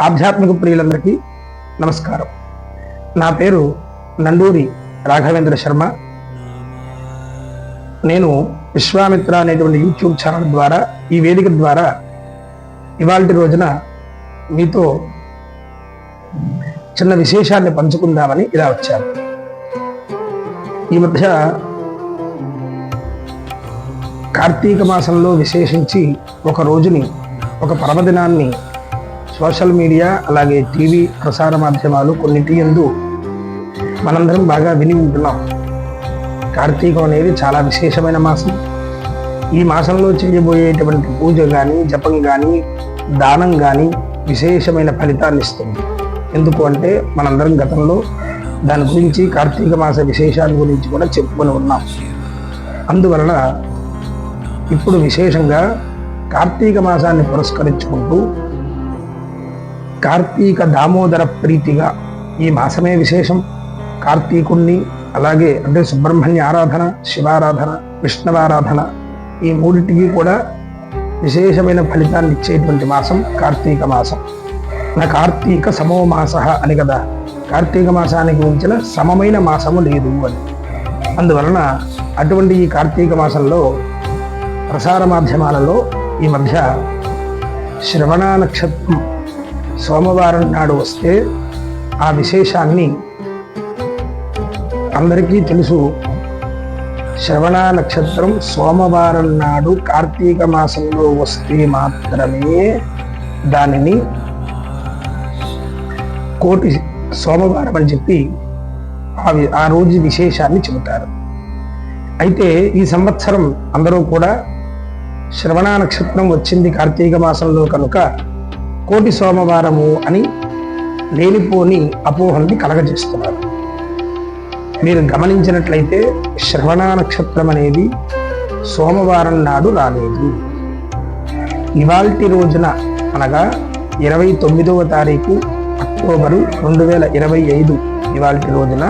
ఆధ్యాత్మిక ప్రియులందరికీ నమస్కారం. నా పేరు నండూరి రాఘవేంద్ర శర్మ. నేను విశ్వామిత్ర అనేటువంటి యూట్యూబ్ ఛానల్ ద్వారా, ఈ వేదిక ద్వారా ఇవాల్టి రోజున మీతో చిన్న విశేషాన్ని పంచుకుందామని ఇలా వచ్చాను. ఈ మధ్య కార్తీక మాసంలో విశేషించి ఒక రోజుని, ఒక పర్వదినాన్ని సోషల్ మీడియా అలాగే టీవీ ప్రసార మాధ్యమాలు కొన్నిటి యందు మనందరం బాగా విని ఉంటున్నాం. కార్తీకం అనేది చాలా విశేషమైన మాసం. ఈ మాసంలో చేయబోయేటువంటి పూజ కానీ, జపం కానీ, దానం కానీ విశేషమైన ఫలితాన్ని ఇస్తుంది. ఎందుకు అంటే మనందరం గతంలో దాని గురించి, కార్తీక మాస విశేషాల గురించి కూడా చెప్పుకొని ఉన్నాం. అందువలన ఇప్పుడు విశేషంగా కార్తీక మాసాన్ని పురస్కరించుకుంటూ కార్తీక దామోదర ప్రీతిగా, ఈ మాసమే విశేషం, కార్తీకుణ్ణి అలాగే అంటే సుబ్రహ్మణ్య ఆరాధన, శివారాధన, విష్ణువారాధన ఈ మూడింటికి కూడా విశేషమైన ఫలితాన్ని ఇచ్చేటువంటి మాసం కార్తీక మాసం. నా కార్తీక సమో మాస అని కదా, కార్తీక మాసానికి మించిన సమమైన మాసము లేదు అని. అందువలన అటువంటి ఈ కార్తీక మాసంలో ప్రసార మాధ్యమాలలో ఈ మధ్య శ్రవణ నక్షత్రం సోమవారం నాడు వస్తే ఆ విశేషాన్ని అందరికీ తెలుసు. శ్రవణ నక్షత్రం సోమవారం నాడు కార్తీక మాసంలో వస్తే మాత్రమే దానిని కోటి సోమవారం అని చెప్పి ఆ రోజు విశేషాన్ని చెబుతారు. అయితే ఈ సంవత్సరం అందరూ కూడా శ్రవణ నక్షత్రం వచ్చింది కార్తీక మాసంలో కనుక కోటి సోమవారము అని లేనిపోని అపోహల్ని కలగజేస్తున్నారు. మీరు గమనించినట్లయితే శ్రవణ నక్షత్రం అనేది సోమవారం నాడు రాలేదు. ఇవాల్టి రోజున అనగా 29వ తారీఖు అక్టోబరు 2025 ఇవాల్టి రోజున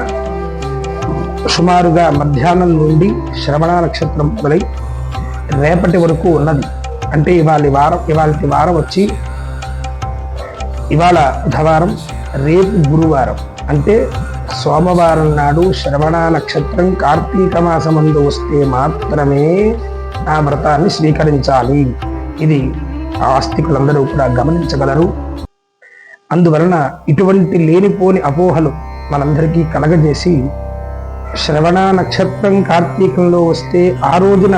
సుమారుగా మధ్యాహ్నం నుండి శ్రవణ నక్షత్రం మొదలై రేపటి వరకు ఉన్నది. అంటే ఇవాళ వారం వచ్చి ఇవాళ బుధవారం, రేపు గురువారం. అంటే సోమవారం నాడు శ్రవణ నక్షత్రం కార్తీక మాసమందు వస్తే మాత్రమే ఆ వ్రతాన్ని స్వీకరించాలి. ఇది ఆస్తికులందరూ కూడా గమనించగలరు. అందువలన ఇటువంటి లేనిపోని అపోహలు మనందరికీ కలగజేసి శ్రవణ నక్షత్రం కార్తీకంలో వస్తే ఆ రోజున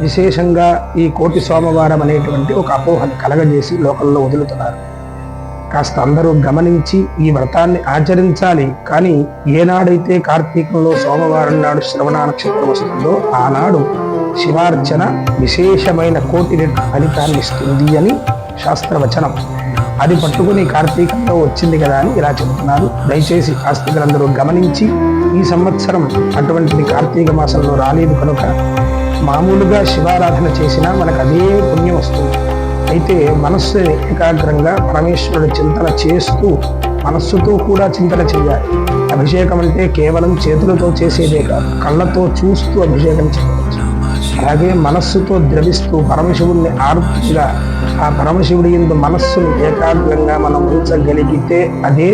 విశేషంగా ఈ కోటి సోమవారం అనేటువంటి ఒక అపోహను కలగజేసి లోకంలో వదులుతున్నారు. కాస్త అందరూ గమనించి ఈ వ్రతాన్ని ఆచరించాలి. కానీ ఏనాడైతే కార్తీకంలో సోమవారం నాడు శ్రవణ నక్షత్రం వస్తుందో ఆనాడు శివార్చన విశేషమైన కోటి రెట్ల ఫలితాన్ని ఇస్తుంది అని శాస్త్రవచనం. అది పట్టుకుని కార్తీకంలో వచ్చింది కదా అని ఇలా చెబుతున్నారు. దయచేసి ఆస్తికులందరూ గమనించి, ఈ సంవత్సరం అటువంటిది కార్తీక మాసంలో రాలేదు కనుక మామూలుగా శివారాధన చేసినా మనకు అదే పుణ్యం వస్తుంది. అయితే మనస్సు ఏకాగ్రంగా పరమేశ్వరుడు చింతన చేస్తూ, మనస్సుతో కూడా చింతన చేయాలి. అభిషేకం అంటే కేవలం చేతులతో చేసేదే కాదు, కళ్ళతో చూస్తూ అభిషేకం చేయవచ్చు. అలాగే మనస్సుతో ద్రవిస్తూ పరమశివుడిని ఆర్తిగా, ఆ పరమశివుడి యందు మనస్సును ఏకాగ్రంగా మనం ఉంచగలిగితే అదే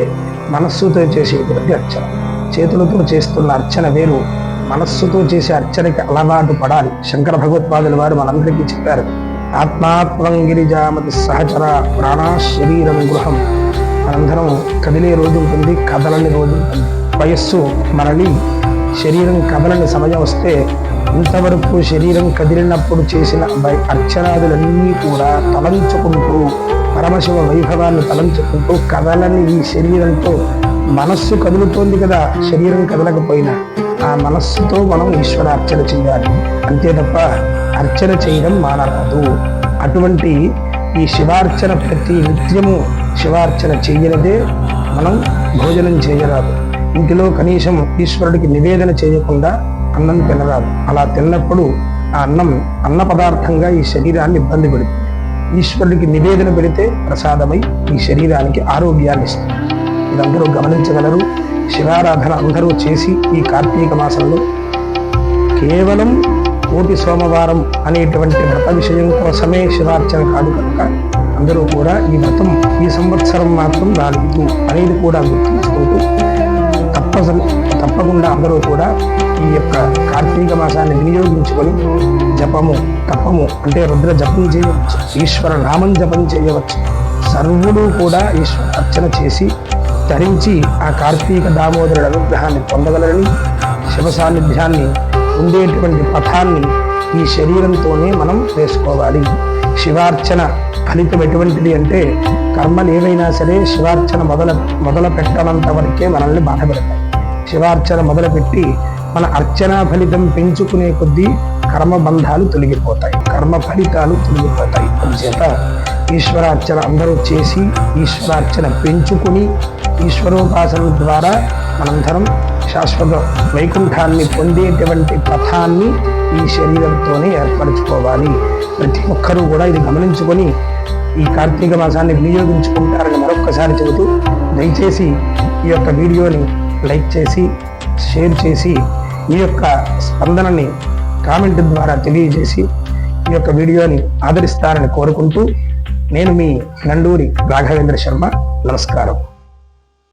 మనస్సుతో చేసేటువంటి అర్చన. చేతులతో చేస్తున్న అర్చన వేరు, మనస్సుతో చేసే అర్చనకి అలవాటు పడాలి. శంకర భగవత్పాదుల వారు మనందరికీ చెప్పారు, ఆత్మాత్మం గిరిజామతి సహచర ప్రాణా శరీరం గృహం. మనందరం కదిలే రోజు ఉంటుంది, కదలని రోజు ఉంటుంది. వయస్సు మరలి శరీరం కదలని సమయం వస్తే ఇంతవరకు శరీరం కదిలినప్పుడు చేసిన అర్చనాదులన్నీ కూడా తలంచుకుంటూ, పరమశివ వైభవాన్ని తలంచుకుంటూ కదలని ఈ శరీరంతో, మనస్సు కదులుతోంది కదా, శరీరం కదలకపోయినా ఆ మనస్సుతో మనం ఈశ్వరార్చన చేయాలి. అంతే తప్ప అర్చన చేయడం మానరాదు. అటువంటి ఈ శివార్చన ప్రతి నిత్యము శివార్చన చేయనిదే మనం భోజనం చేయరాదు. ఇంటిలో కనీసం ఈశ్వరుడికి నివేదన చేయకుండా అన్నం తినరాదు. అలా తిన్నప్పుడు ఆ అన్న పదార్థంగా ఈ శరీరాన్ని ఇబ్బంది పెడుతుంది. ఈశ్వరుడికి నివేదన పెడితే ప్రసాదమై ఈ శరీరానికి ఆరోగ్యాన్ని ఇస్తుంది. ఇదందరూ గమనించగలరు. శివారాధన అందరూ చేసి ఈ కార్తీక మాసంలో కేవలం కోటి సోమవారం అనేటువంటి వ్రత విషయం కోసమే శివార్చన కాదు కనుక అందరూ కూడా ఈ వ్రతం, ఈ ఈ సంవత్సరం మాత్రం రాలేదు అనేది కూడా గుర్తుంచుకుంటూ తప్పకుండా అందరూ కూడా ఈ యొక్క కార్తీక మాసాన్ని వినియోగించుకొని జపము తపము అంటే రుద్ర జపం చేయవచ్చు, ఈశ్వర నామం జపం చేయవచ్చు. సర్వులు కూడా ఈశ్వర అర్చన చేసి ధరించి ఆ కార్తీక దామోదరుడు అనుగ్రహాన్ని పొందగలరని, శివ సాన్నిధ్యాన్ని ఉండేటువంటి పథాన్ని ఈ శరీరంతోనే మనం వేసుకోవాలి. శివార్చన ఫలితం ఎటువంటిది అంటే కర్మలు ఏవైనా సరే శివార్చన మొదలు పెట్టనంత వరకే మనల్ని బాధపెడతాయి. శివార్చన మొదలుపెట్టి మన అర్చనా ఫలితం పెంచుకునే కొద్దీ కర్మ బంధాలు తొలగిపోతాయి, కర్మ ఫలితాలు తొలగిపోతాయి. అందుచేత ఈశ్వరార్చన అందరూ చేసి ఈశ్వరార్చన పెంచుకుని ఈశ్వరోపాసన ద్వారా మనందరం శాశ్వత వైకుంఠాన్ని పొందేటువంటి పథాన్ని ఈ శరీరంతోనే ఏర్పరచుకోవాలి. ప్రతి ఒక్కరూ కూడా ఇది గమనించుకొని ఈ కార్తీక మాసాన్ని వినియోగించుకుంటారని మరొక్కసారి చెబుతూ, దయచేసి ఈ యొక్క వీడియోని లైక్ చేసి షేర్ చేసి ఈ యొక్క స్పందనని కామెంట్ ద్వారా తెలియజేసి ఈ యొక్క వీడియోని ఆదరిస్తారని కోరుకుంటూ, నేను మీ నండూరి రాఘవేంద్ర శర్మ. నమస్కారం.